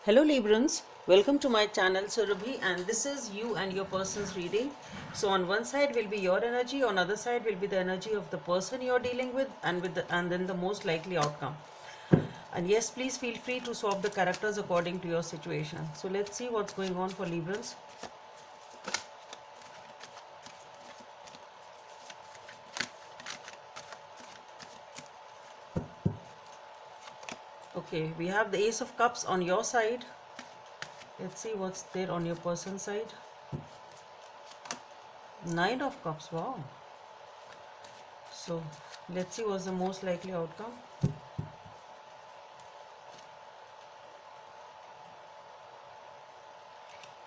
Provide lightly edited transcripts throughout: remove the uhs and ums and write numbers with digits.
Hello Librans, welcome to my channel Surabhi, and this is you and your person's reading. So on one side will be your energy, on other side will be the energy of the person you're dealing with, and then the most likely outcome. And yes, please feel free to swap the characters according to your situation. So let's see what's going on for Librans. Okay, we have the Ace of Cups on your side. Let's see what's there on your person's side. Nine of Cups, wow. So let's see what's the most likely outcome.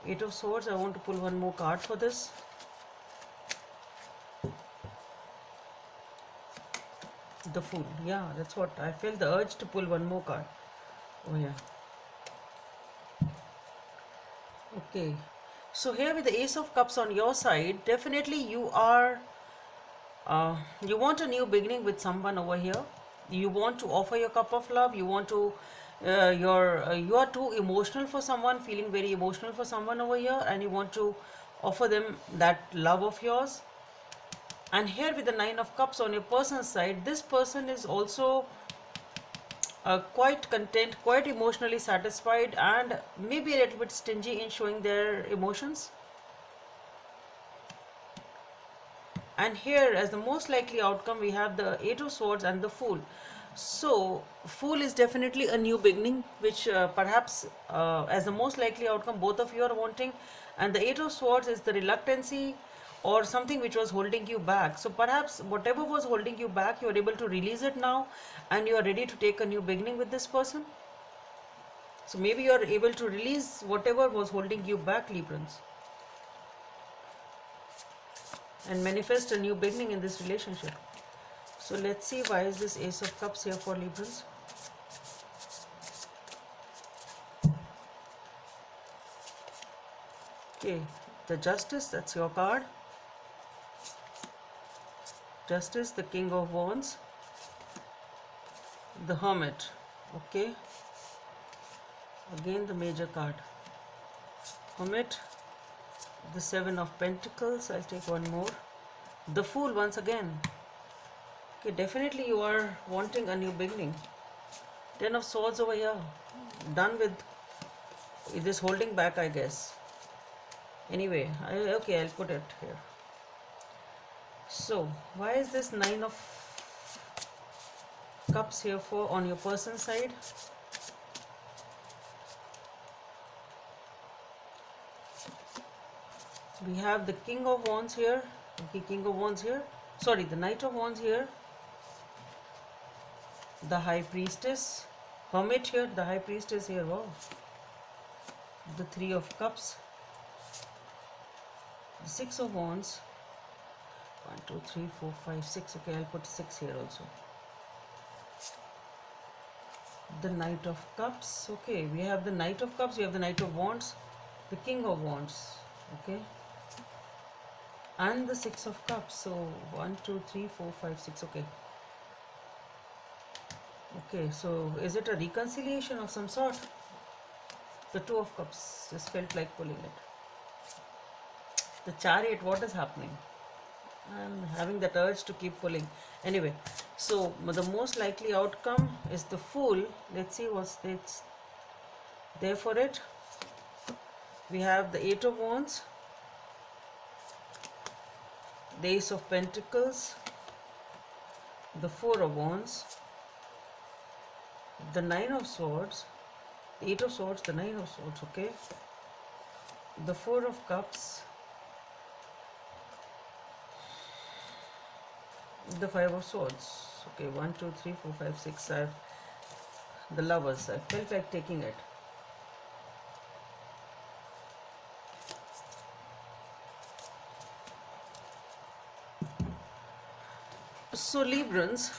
Eight of Swords, I want to pull one more card for this. The Fool, yeah, that's what I felt the urge to pull one more card. Oh yeah. Okay, so here with the Ace of Cups on your side, definitely you are you want a new beginning with someone over here. You want to offer your cup of love. You want to you are too emotional for someone, feeling very emotional for someone over here, and you want to offer them that love of yours. And here with the Nine of Cups on your person's side, this person is also quite content, quite emotionally satisfied, and maybe a little bit stingy in showing their emotions. And here, as the most likely outcome, we have the Eight of Swords and the Fool. So, Fool is definitely a new beginning, which perhaps, as the most likely outcome, both of you are wanting. And the Eight of Swords is the reluctancy or something which was holding you back. So, perhaps whatever was holding you back, you are able to release it now, and you are ready to take a new beginning with this person. So, maybe you are able to release whatever was holding you back, Librans, and manifest a new beginning in this relationship. So let's see, why is this Ace of Cups here for Librans? Okay, the Justice, that's your card. Justice, the King of Wands, the Hermit. Okay, again the major card. Hermit, the Seven of Pentacles. I'll take one more. The Fool once again. Okay, definitely you are wanting a new beginning. Ten of Swords over here. Done with this holding back, I guess. Anyway, okay, I'll put it here. So, why is this Nine of Cups here for on your person's side? We have the King of Wands here. Okay, King of Wands here. Sorry, the Knight of Wands here. The High Priestess. Hermit here. The High Priestess here. Wow. The Three of Cups. The Six of Wands. 1, 2, 3, 4, 5, 6. Okay, I'll put 6 here also. The Knight of Cups. Okay, we have the Knight of Cups. We have the Knight of Wands. The King of Wands. Okay. And the Six of Cups. So 1, 2, 3, 4, 5, 6. Okay. Okay, so is it a reconciliation of some sort? The Two of Cups. Just felt like pulling it. The Chariot. What is happening? I'm having that urge to keep pulling. Anyway, so the most likely outcome is the Fool. Let's see what's there for it. We have the Eight of Wands, the Ace of Pentacles, the Four of Wands, the Nine of Swords, the Eight of Swords, the Nine of Swords, okay, the Four of Cups, the Five of Swords. Okay, 1, 2, 3, 4, 5, 6. The Lovers. I felt like taking it. So Librans,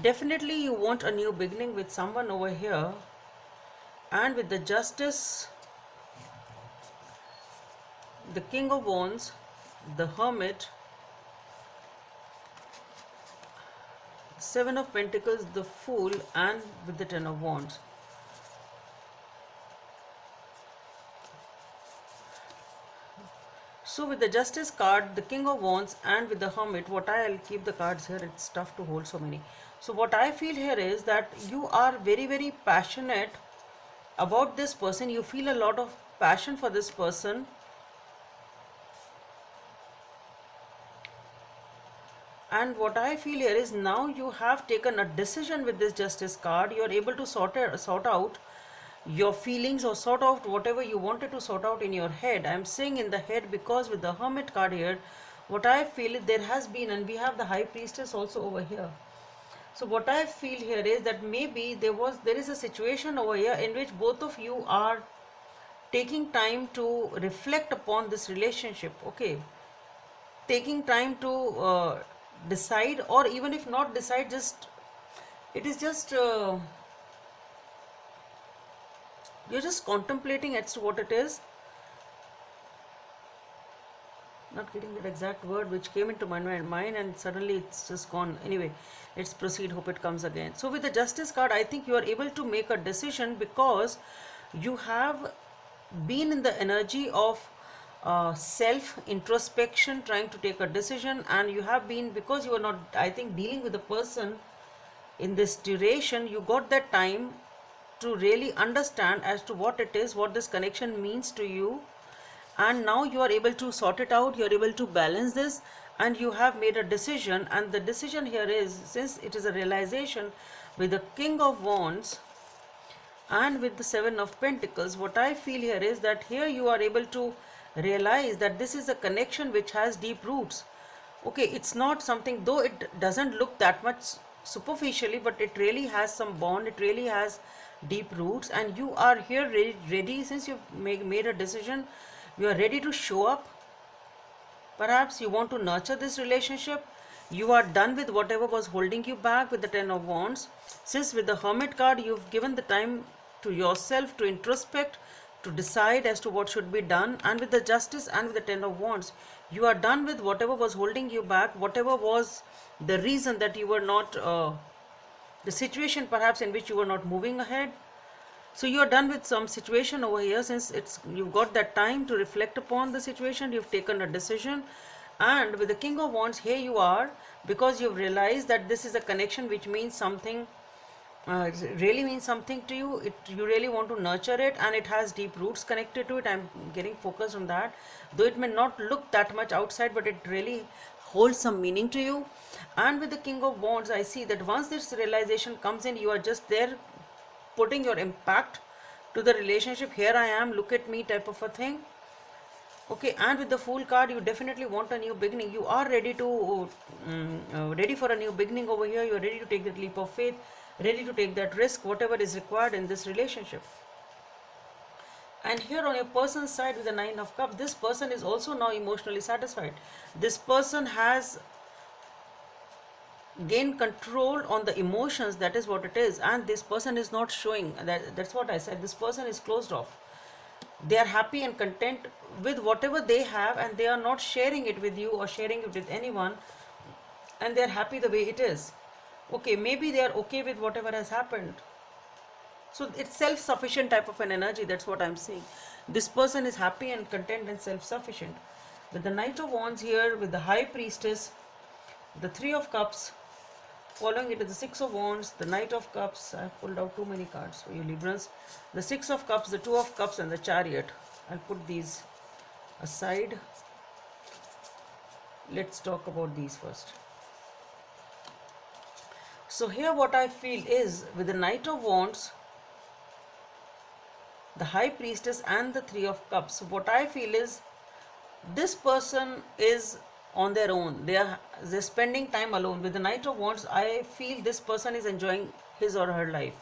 definitely you want a new beginning with someone over here, and with the Justice, the King of Wands, the Hermit, Seven of Pentacles, the Fool, and with the Ten of Wands. So with the Justice card, the King of Wands, and with the Hermit, I'll keep the cards here, it's tough to hold so many. So what I feel here is that you are very, very passionate about this person. You feel a lot of passion for this person, and what I feel here is now you have taken a decision with this Justice card. You are able to sort out your feelings, or sort out whatever you wanted to sort out in your head. I'm saying in the head because with the Hermit card here, what I feel is there has been, and we have the High Priestess also over here. So what I feel here is that maybe there is a situation over here in which both of you are taking time to reflect upon this relationship. Okay, taking time to decide, or even if not decide, just it is just you're just contemplating as to what it is. Not getting that exact word which came into my mind, and suddenly it's just gone. Anyway, let's proceed, hope it comes again. So with the Justice card, I think you are able to make a decision because you have been in the energy of self introspection, trying to take a decision, and you have been, because you are not, I think, dealing with the person in this duration, you got that time to really understand as to what it is, what this connection means to you, and now you are able to sort it out, you are able to balance this, and you have made a decision. And the decision here is, since it is a realization with the King of Wands and with the Seven of Pentacles, what I feel here is that here you are able to realize that this is a connection which has deep roots. Okay, it's not something, though it doesn't look that much superficially, but it really has some bond, it really has deep roots, and you are here ready, since you've made a decision, you are ready to show up. Perhaps you want to nurture this relationship. You are done with whatever was holding you back with the Ten of Wands. Since with the Hermit card, you've given the time to yourself to introspect, to decide as to what should be done. And with the Justice and with the Ten of Wands, you are done with whatever was holding you back, whatever was the reason that you were not, the situation perhaps in which you were not moving ahead. So you are done with some situation over here, since you've got that time to reflect upon the situation, you've taken a decision. And with the King of Wands, here you are, because you've realized that this is a connection which means something, it really means something to you. You really want to nurture it, and it has deep roots connected to it. I'm getting focused on that, though it may not look that much outside, but it really holds some meaning to you. And with the King of Wands, I see that once this realization comes in, you are just there putting your impact to the relationship. Here I am, look at me, type of a thing. Okay, and with the Fool card, you definitely want a new beginning. You are ready to ready for a new beginning over here. You are ready to take that leap of faith, ready to take that risk, whatever is required in this relationship. And here on your person's side with the Nine of Cups, this person is also now emotionally satisfied. This person has gain control on the emotions, that is what it is, and this person is not showing that's what I said. This person is closed off. They are happy and content with whatever they have, and they are not sharing it with you or sharing it with anyone, and they are happy the way it is. Okay, maybe they are okay with whatever has happened. So it's self-sufficient type of an energy, that's what I'm saying. This person is happy and content and self-sufficient. With the Knight of Wands here, with the High Priestess, the Three of Cups, following it is the Six of Wands, the Knight of Cups. I pulled out too many cards for you Librans. The Six of Cups, the Two of Cups, and the Chariot. I'll put these aside. Let's talk about these first. So here what I feel is, with the Knight of Wands, the High Priestess, and the Three of Cups, what I feel is this person is on their own. They're spending time alone. With the Knight of Wands, I feel this person is enjoying his or her life.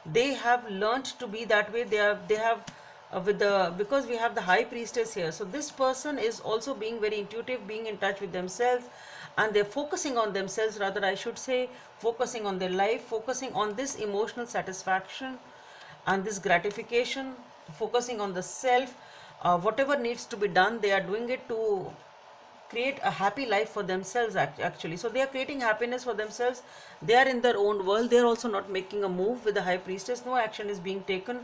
They have learned to be that way. They have because we have the High Priestess here. So this person is also being very intuitive, being in touch with themselves, and they're focusing on themselves, rather I should say, focusing on their life, focusing on this emotional satisfaction and this gratification, focusing on the self. Whatever needs to be done, they are doing it to create a happy life for themselves actually. So they are creating happiness for themselves. They are in their own world. They are also not making a move with the high priestess. No action is being taken,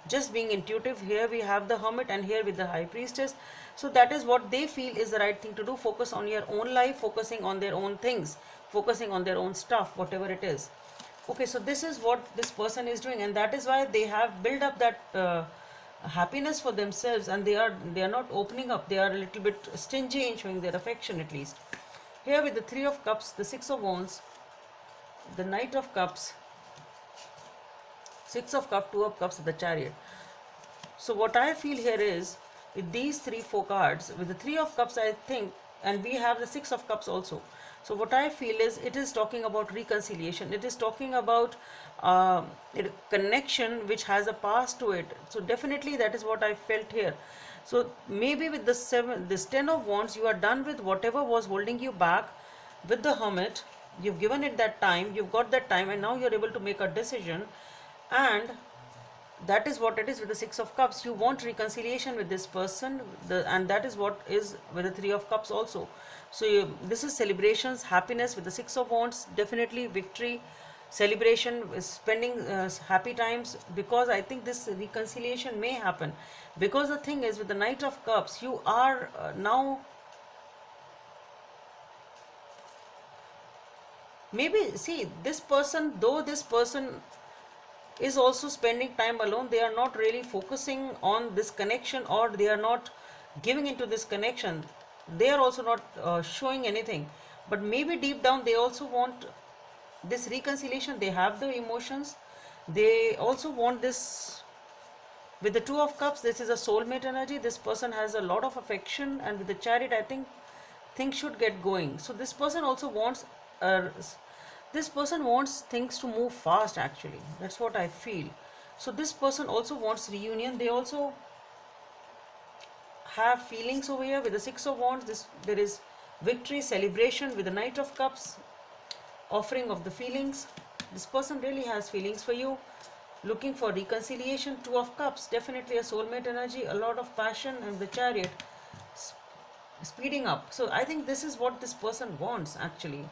just being intuitive. Here we have the hermit, and here with the high priestess. So that is what they feel is the right thing to do. Focus on your own life, focusing on their own things, focusing on their own stuff, whatever it is. Okay, so this is what this person is doing, and that is why they have built up that happiness for themselves, and they are not opening up. They are a little bit stingy in showing their affection, at least. Here with the Three of Cups, the Six of Wands, the Knight of Cups, Six of Cups, Two of Cups, the Chariot. So what I feel here is, with these four cards, with the Three of Cups, I think, and we have the Six of Cups also. So what I feel is, it is talking about reconciliation. It is talking about a connection which has a past to it. So definitely that is what I felt here. So maybe with this Ten of Wands, you are done with whatever was holding you back. With the Hermit, you've given it that time, you've got that time, and now you're able to make a decision. And that is what it is with the Six of Cups. You want reconciliation with this person, and that is what is with the Three of Cups also. So this is celebrations, happiness with the Six of Wands, definitely victory, celebration, spending happy times, because I think this reconciliation may happen. Because the thing is, with the Knight of Cups, you are now, maybe, see, this person, though this person is also spending time alone, they are not really focusing on this connection, or they are not giving into this connection. They are also not showing anything, but maybe deep down they also want this reconciliation. They have the emotions, they also want this. With the Two of Cups, this is a soulmate energy. This person has a lot of affection, and with the Chariot, I think things should get going. So this person also wants this person wants things to move fast, actually. That's what I feel. So this person also wants reunion. They also have feelings over here. With the Six of Wands, there is victory, celebration. With the Knight of Cups, offering of the feelings. This person really has feelings for you, looking for reconciliation. Two of Cups, definitely a soulmate energy, a lot of passion. And the Chariot, speeding up. So I think this is what this person wants, actually.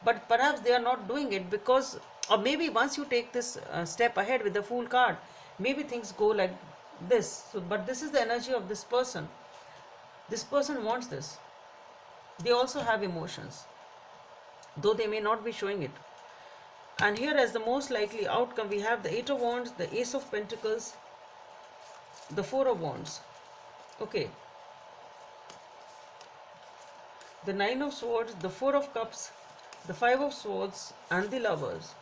But perhaps they are not doing it because, or maybe once you take this step ahead with the Fool card, maybe things go like this. So, but this is the energy of this person. This person wants this. They also have emotions, though they may not be showing it. And here, as the most likely outcome, we have the Eight of Wands, the Ace of Pentacles, the Four of Wands. Okay. The Nine of Swords, the Four of Cups, the Five of Swords, and the Lovers.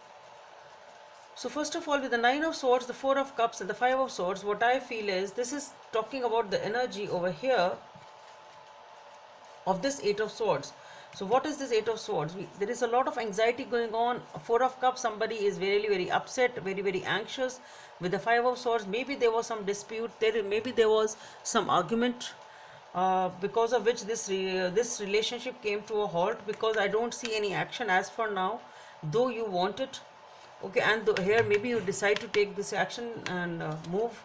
So first of all, with the Nine of Swords, the Four of Cups, and the Five of Swords, what I feel is, this is talking about the energy over here of this Eight of Swords. So what is this Eight of Swords? There is a lot of anxiety going on. Four of Cups, somebody is very, very upset, very, very anxious. With the Five of Swords, maybe there was some dispute, maybe there was some argument, because of which this relationship came to a halt, because I don't see any action as for now, though you want it. Okay, and here maybe you decide to take this action and move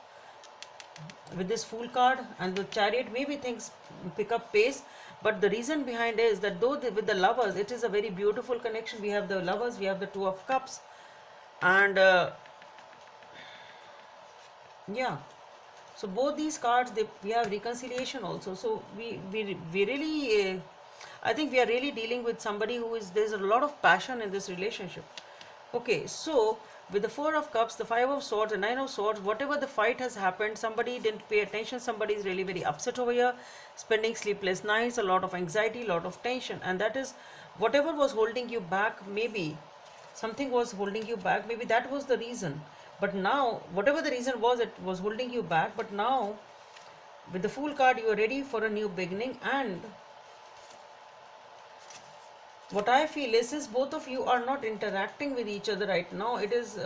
with this Fool card and the Chariot. Maybe things pick up pace, but the reason behind is that though with the Lovers, it is a very beautiful connection. We have the Lovers, we have the Two of Cups, and yeah. So both these cards, we have reconciliation also. So we really, I think we are really dealing with somebody who is, there's a lot of passion in this relationship. Okay, so with the Four of Cups, the Five of Swords, the Nine of Swords, whatever the fight has happened, somebody didn't pay attention, somebody is really very upset over here, spending sleepless nights, a lot of anxiety, a lot of tension, and that is whatever was holding you back. Maybe something was holding you back, maybe that was the reason. But now, whatever the reason was, it was holding you back. But now, with the Fool card, you are ready for a new beginning. And what I feel is both of you are not interacting with each other right now. It is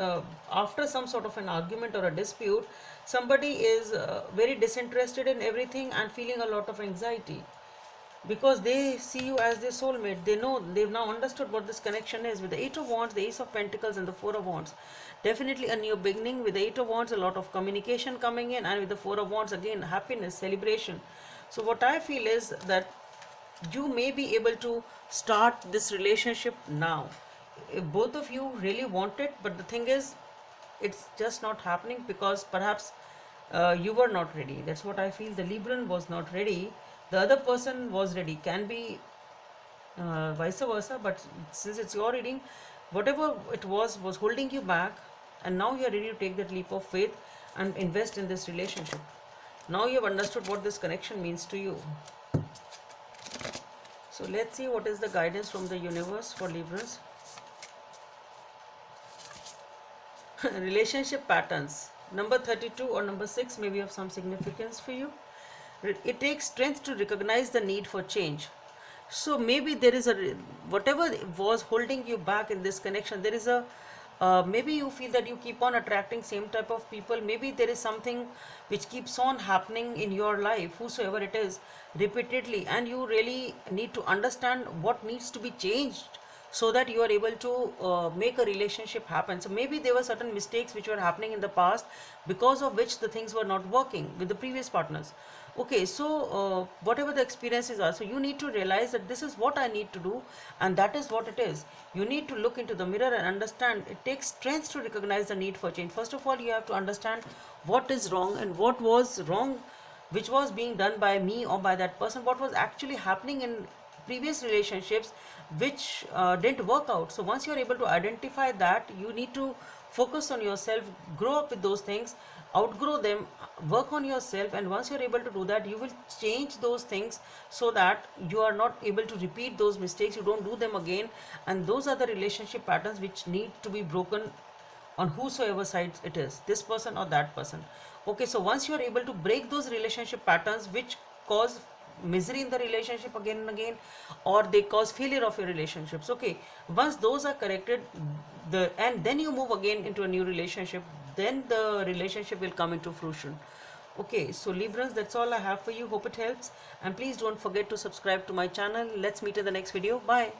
after some sort of an argument or a dispute, somebody is very disinterested in everything and feeling a lot of anxiety, because they see you as their soulmate. They know, they've now understood what this connection is. With the Eight of Wands, the Ace of Pentacles, and the Four of Wands, definitely a new beginning. With the Eight of Wands, a lot of communication coming in, and with the Four of Wands, again, happiness, celebration. So what I feel is that you may be able to start this relationship now. If both of you really want it, but the thing is, it's just not happening because perhaps you were not ready. That's what I feel. The Libran was not ready. The other person was ready. Can be vice versa, but since it's your reading, whatever it was holding you back, and now you're ready to take that leap of faith and invest in this relationship. Now you've understood what this connection means to you. So let's see what is the guidance from the universe for Librans. Relationship patterns. Number 32 or number 6 may be of some significance for you. It takes strength to recognize the need for change. So maybe there is whatever was holding you back in this connection, there is a maybe you feel that you keep on attracting same type of people. Maybe there is something which keeps on happening in your life, whosoever it is, repeatedly, and you really need to understand what needs to be changed so that you are able to make a relationship happen. So maybe there were certain mistakes which were happening in the past, because of which the things were not working with the previous partners. Okay, so whatever the experiences are, so you need to realize that this is what I need to do, and that is what it is. You need to look into the mirror and understand. It takes strength to recognize the need for change. First of all, you have to understand what is wrong and what was wrong, which was being done by me or by that person, what was actually happening in previous relationships which didn't work out. So once you're able to identify that, you need to focus on yourself, grow up with those things, outgrow them, work on yourself, and once you're able to do that, you will change those things so that you are not able to repeat those mistakes, you don't do them again. And those are the relationship patterns which need to be broken on whosoever side it is, this person or that person. Okay, so once you are able to break those relationship patterns which cause misery in the relationship again and again, or they cause failure of your relationships, okay, once those are corrected, and then you move again into a new relationship, then the relationship will come into fruition. Okay, so Librans, that's all I have for you. Hope it helps, and please don't forget to subscribe to my channel. Let's meet in the next video. Bye.